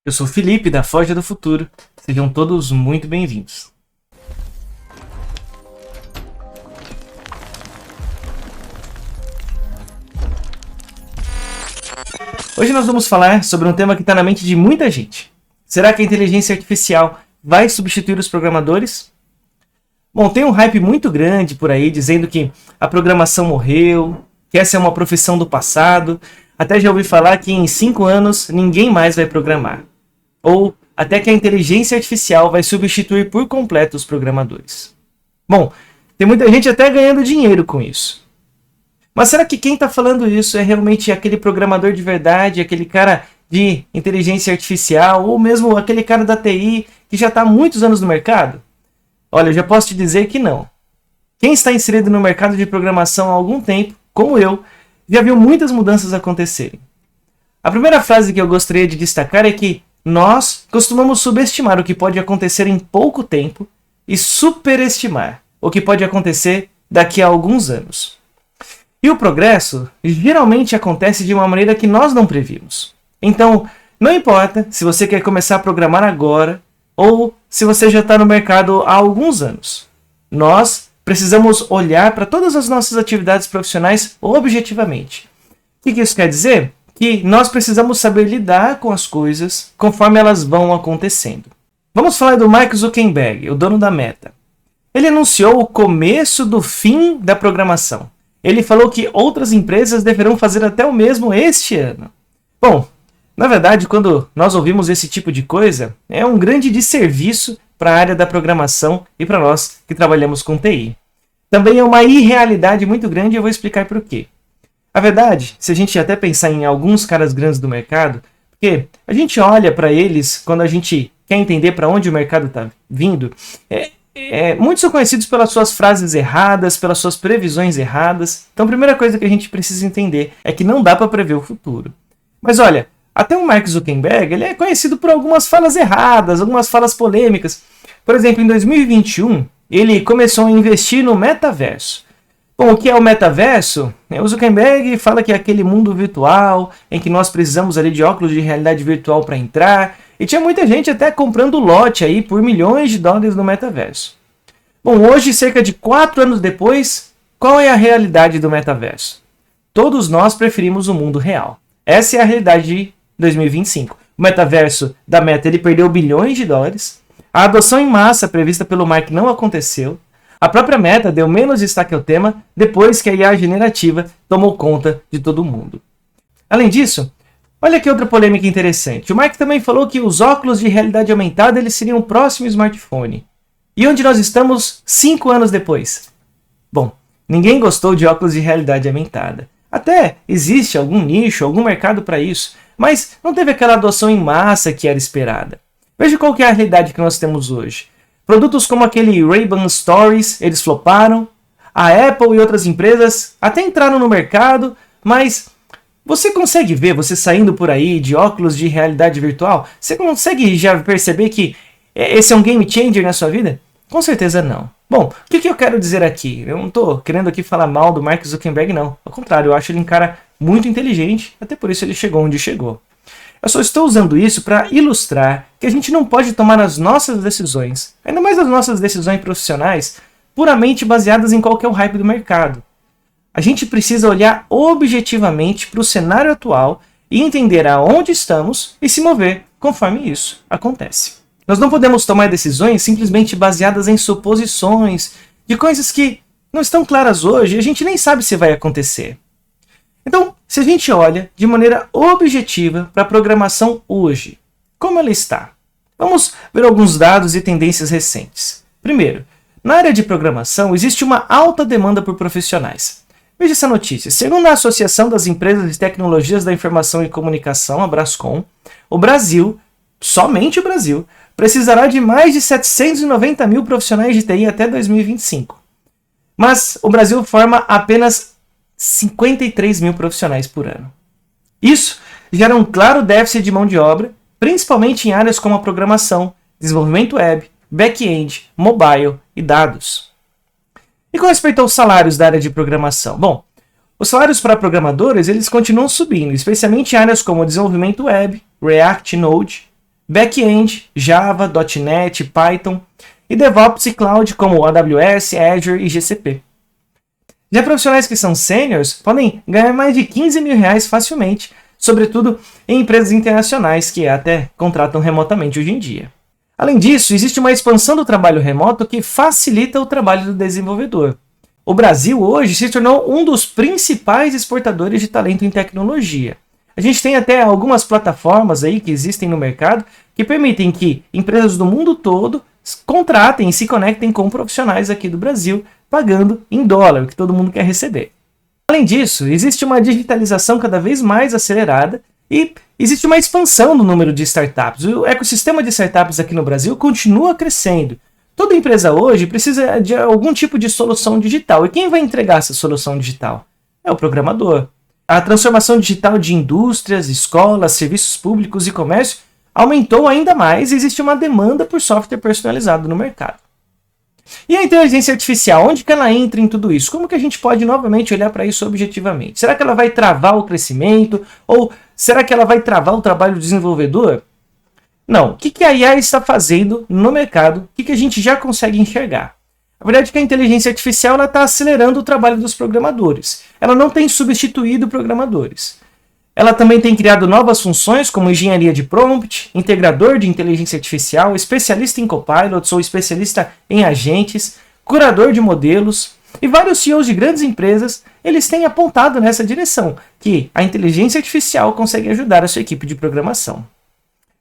Eu sou o Felipe, da Forja do Futuro. Sejam todos muito bem-vindos. Hoje nós vamos falar sobre um tema que está na mente de muita gente. Será que a inteligência artificial vai substituir os programadores? Bom, tem um hype muito grande por aí dizendo que a programação morreu, que essa é uma profissão do passado. Até já ouvi falar que em 5 anos ninguém mais vai programar. Ou até que a inteligência artificial vai substituir por completo os programadores. Bom, tem muita gente até ganhando dinheiro com isso. Mas será que quem está falando isso é realmente aquele programador de verdade, aquele cara de inteligência artificial, ou mesmo aquele cara da TI que já está há muitos anos no mercado? Olha, eu já posso te dizer que não. Quem está inserido no mercado de programação há algum tempo, como eu, já viu muitas mudanças acontecerem. A primeira frase que eu gostaria de destacar é que nós costumamos subestimar o que pode acontecer em pouco tempo e superestimar o que pode acontecer daqui a alguns anos. E o progresso geralmente acontece de uma maneira que nós não previmos. Então, não importa se você quer começar a programar agora ou se você já está no mercado há alguns anos. Nós precisamos olhar para todas as nossas atividades profissionais objetivamente. O que isso quer dizer? Que nós precisamos saber lidar com as coisas conforme elas vão acontecendo. Vamos falar do Mark Zuckerberg, o dono da Meta. Ele anunciou o começo do fim da programação. Ele falou que outras empresas deverão fazer até o mesmo este ano. Bom, na verdade, quando nós ouvimos esse tipo de coisa, é um grande desserviço para a área da programação e para nós que trabalhamos com TI. Também é uma irrealidade muito grande e eu vou explicar por quê. A verdade, se a gente até pensar em alguns caras grandes do mercado, porque a gente olha para eles quando a gente quer entender para onde o mercado está vindo, muitos são conhecidos pelas suas frases erradas, pelas suas previsões erradas. Então a primeira coisa que a gente precisa entender é que não dá para prever o futuro. Mas olha, até o Mark Zuckerberg ele é conhecido por algumas falas erradas, algumas falas polêmicas. Por exemplo, em 2021, ele começou a investir no metaverso. Bom, o que é o metaverso? O Zuckerberg fala que é aquele mundo virtual em que nós precisamos ali de óculos de realidade virtual para entrar. E tinha muita gente até comprando lote aí por milhões de dólares no metaverso. Bom, hoje, cerca de 4 anos depois, qual é a realidade do metaverso? Todos nós preferimos o mundo real. Essa é a realidade de 2025. O metaverso da Meta ele perdeu bilhões de dólares. A adoção em massa prevista pelo Mark não aconteceu. A própria Meta deu menos destaque ao tema depois que a IA generativa tomou conta de todo mundo. Além disso, olha que outra polêmica interessante. O Mark também falou que os óculos de realidade aumentada eles seriam o próximo smartphone. E onde nós estamos 5 anos depois? Bom, ninguém gostou de óculos de realidade aumentada. Até existe algum nicho, algum mercado para isso, mas não teve aquela adoção em massa que era esperada. Veja qual que é a realidade que nós temos hoje. Produtos como aquele Ray-Ban Stories, eles floparam. A Apple e outras empresas até entraram no mercado, mas você consegue ver, você saindo por aí de óculos de realidade virtual, você consegue já perceber que esse é um game changer na sua vida? Com certeza não. Bom, o que eu quero dizer aqui? Eu não estou querendo aqui falar mal do Mark Zuckerberg, não. Ao contrário, eu acho ele um cara muito inteligente, até por isso ele chegou onde chegou. Eu só estou usando isso para ilustrar que a gente não pode tomar as nossas decisões, ainda mais as nossas decisões profissionais, puramente baseadas em qual que é o hype do mercado. A gente precisa olhar objetivamente para o cenário atual e entender aonde estamos e se mover conforme isso acontece. Nós não podemos tomar decisões simplesmente baseadas em suposições de coisas que não estão claras hoje e a gente nem sabe se vai acontecer. Então, se a gente olha de maneira objetiva para a programação hoje, como ela está? Vamos ver alguns dados e tendências recentes. Primeiro, na área de programação existe uma alta demanda por profissionais. Veja essa notícia. Segundo a Associação das Empresas de Tecnologias da Informação e Comunicação, a Brascom, o Brasil, somente o Brasil, precisará de mais de 790 mil profissionais de TI até 2025. Mas o Brasil forma apenas 53 mil profissionais por ano. Isso gera um claro déficit de mão de obra, principalmente em áreas como a programação, desenvolvimento web, back-end, mobile e dados. E com respeito aos salários da área de programação? Bom, os salários para programadores eles continuam subindo, especialmente em áreas como desenvolvimento web, React, Node, back-end, Java, .NET, Python, e DevOps e Cloud como AWS, Azure e GCP. Já profissionais que são sêniors podem ganhar mais de R$15 mil facilmente, sobretudo em empresas internacionais que até contratam remotamente hoje em dia. Além disso, existe uma expansão do trabalho remoto que facilita o trabalho do desenvolvedor. O Brasil hoje se tornou um dos principais exportadores de talento em tecnologia. A gente tem até algumas plataformas aí que existem no mercado que permitem que empresas do mundo todo contratem e se conectem com profissionais aqui do Brasil, pagando em dólar, o que todo mundo quer receber. Além disso, existe uma digitalização cada vez mais acelerada e existe uma expansão no número de startups. O ecossistema de startups aqui no Brasil continua crescendo. Toda empresa hoje precisa de algum tipo de solução digital. E quem vai entregar essa solução digital? É o programador. A transformação digital de indústrias, escolas, serviços públicos e comércio aumentou ainda mais e existe uma demanda por software personalizado no mercado. E a inteligência artificial, onde que ela entra em tudo isso? Como que a gente pode novamente olhar para isso objetivamente? Será que ela vai travar o crescimento? Ou será que ela vai travar o trabalho do desenvolvedor? Não. O que a IA está fazendo no mercado? O que a gente já consegue enxergar? A verdade é que a inteligência artificial está acelerando o trabalho dos programadores. Ela não tem substituído programadores. Ela também tem criado novas funções como engenharia de prompt, integrador de inteligência artificial, especialista em copilots ou especialista em agentes, curador de modelos. E vários CEOs de grandes empresas, eles têm apontado nessa direção, que a inteligência artificial consegue ajudar a sua equipe de programação.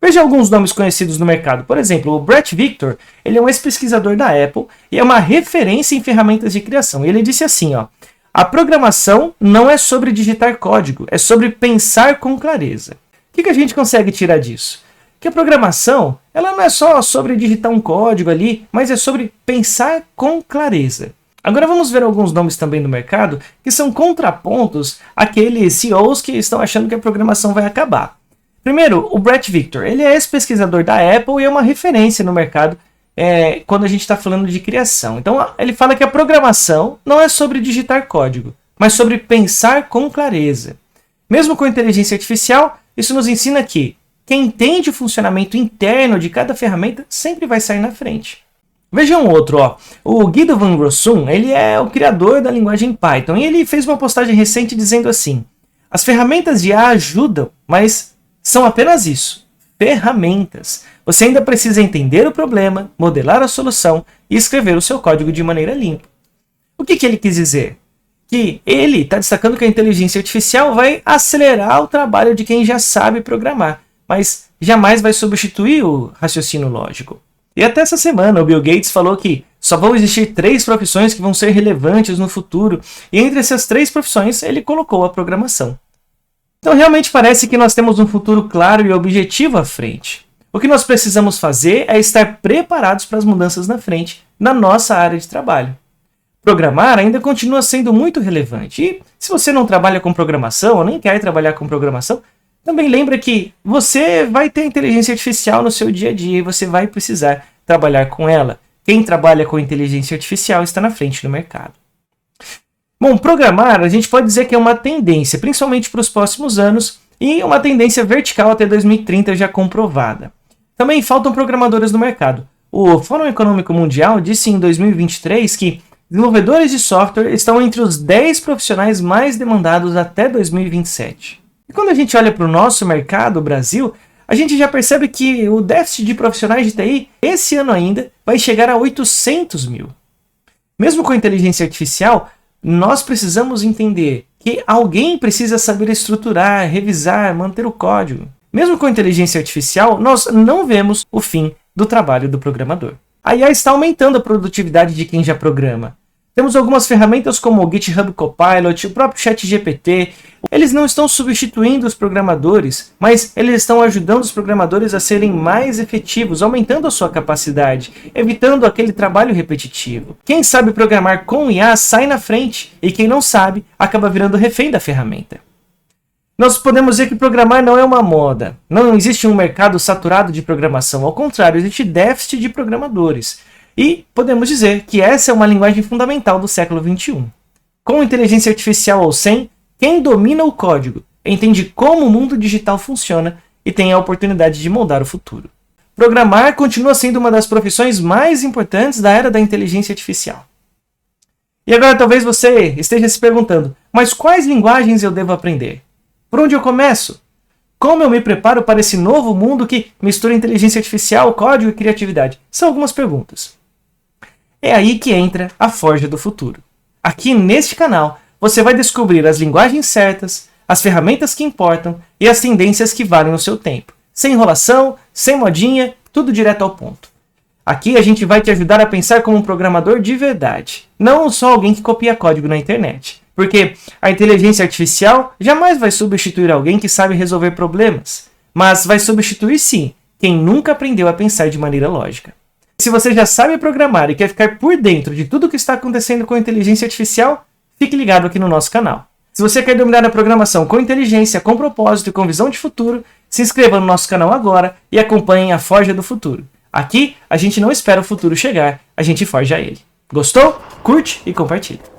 Veja alguns nomes conhecidos no mercado. Por exemplo, o Bret Victor, ele é um ex-pesquisador da Apple e é uma referência em ferramentas de criação. E ele disse assim, a programação não é sobre digitar código, é sobre pensar com clareza. O que a gente consegue tirar disso? Que a programação ela não é só sobre digitar um código ali, mas é sobre pensar com clareza. Agora vamos ver alguns nomes também do mercado que são contrapontos àqueles CEOs que estão achando que a programação vai acabar. Primeiro, o Bret Victor. Ele é ex-pesquisador da Apple e é uma referência no mercado quando a gente está falando de criação. Então, ele fala que a programação não é sobre digitar código, mas sobre pensar com clareza. Mesmo com inteligência artificial, isso nos ensina que quem entende o funcionamento interno de cada ferramenta sempre vai sair na frente. Veja um outro, o Guido van Rossum, ele é o criador da linguagem Python e ele fez uma postagem recente dizendo assim: as ferramentas de IA ajudam, mas são apenas isso, ferramentas. Você ainda precisa entender o problema, modelar a solução e escrever o seu código de maneira limpa. O que ele quis dizer? Que ele está destacando que a inteligência artificial vai acelerar o trabalho de quem já sabe programar, mas jamais vai substituir o raciocínio lógico. E até essa semana o Bill Gates falou que só vão existir 3 profissões que vão ser relevantes no futuro, e entre essas 3 profissões ele colocou a programação. Então realmente parece que nós temos um futuro claro e objetivo à frente. O que nós precisamos fazer é estar preparados para as mudanças na frente, na nossa área de trabalho. Programar ainda continua sendo muito relevante. E se você não trabalha com programação ou nem quer trabalhar com programação, também lembra que você vai ter inteligência artificial no seu dia a dia e você vai precisar trabalhar com ela. Quem trabalha com inteligência artificial está na frente no mercado. Bom, programar a gente pode dizer que é uma tendência, principalmente para os próximos anos, e uma tendência vertical até 2030 já comprovada. Também faltam programadores no mercado. O Fórum Econômico Mundial disse em 2023 que desenvolvedores de software estão entre os 10 profissionais mais demandados até 2027. E quando a gente olha para o nosso mercado, o Brasil, a gente já percebe que o déficit de profissionais de TI, esse ano ainda, vai chegar a 800 mil. Mesmo com a inteligência artificial, nós precisamos entender que alguém precisa saber estruturar, revisar, manter o código. Mesmo com a inteligência artificial, nós não vemos o fim do trabalho do programador. A IA está aumentando a produtividade de quem já programa. Temos algumas ferramentas como o GitHub Copilot, o próprio ChatGPT. Eles não estão substituindo os programadores, mas eles estão ajudando os programadores a serem mais efetivos, aumentando a sua capacidade, evitando aquele trabalho repetitivo. Quem sabe programar com IA sai na frente, e quem não sabe acaba virando refém da ferramenta. Nós podemos dizer que programar não é uma moda. Não existe um mercado saturado de programação. Ao contrário, existe déficit de programadores. E podemos dizer que essa é uma linguagem fundamental do século XXI. Com inteligência artificial ou sem, quem domina o código entende como o mundo digital funciona e tem a oportunidade de moldar o futuro. programar continua sendo uma das profissões mais importantes da era da inteligência artificial. E agora talvez você esteja se perguntando, mas quais linguagens eu devo aprender? Por onde eu começo? Como eu me preparo para esse novo mundo que mistura inteligência artificial, código e criatividade? São algumas perguntas. É aí que entra a Forja do Futuro. Aqui neste canal, você vai descobrir as linguagens certas, as ferramentas que importam e as tendências que valem o seu tempo. Sem enrolação, sem modinha, tudo direto ao ponto. Aqui a gente vai te ajudar a pensar como um programador de verdade, não só alguém que copia código na internet. Porque a inteligência artificial jamais vai substituir alguém que sabe resolver problemas, mas vai substituir sim quem nunca aprendeu a pensar de maneira lógica. Se você já sabe programar e quer ficar por dentro de tudo o que está acontecendo com a inteligência artificial, fique ligado aqui no nosso canal. Se você quer dominar a programação com inteligência, com propósito e com visão de futuro, se inscreva no nosso canal agora e acompanhe a Forja do Futuro. Aqui, a gente não espera o futuro chegar, a gente forja ele. Gostou? Curte e compartilha.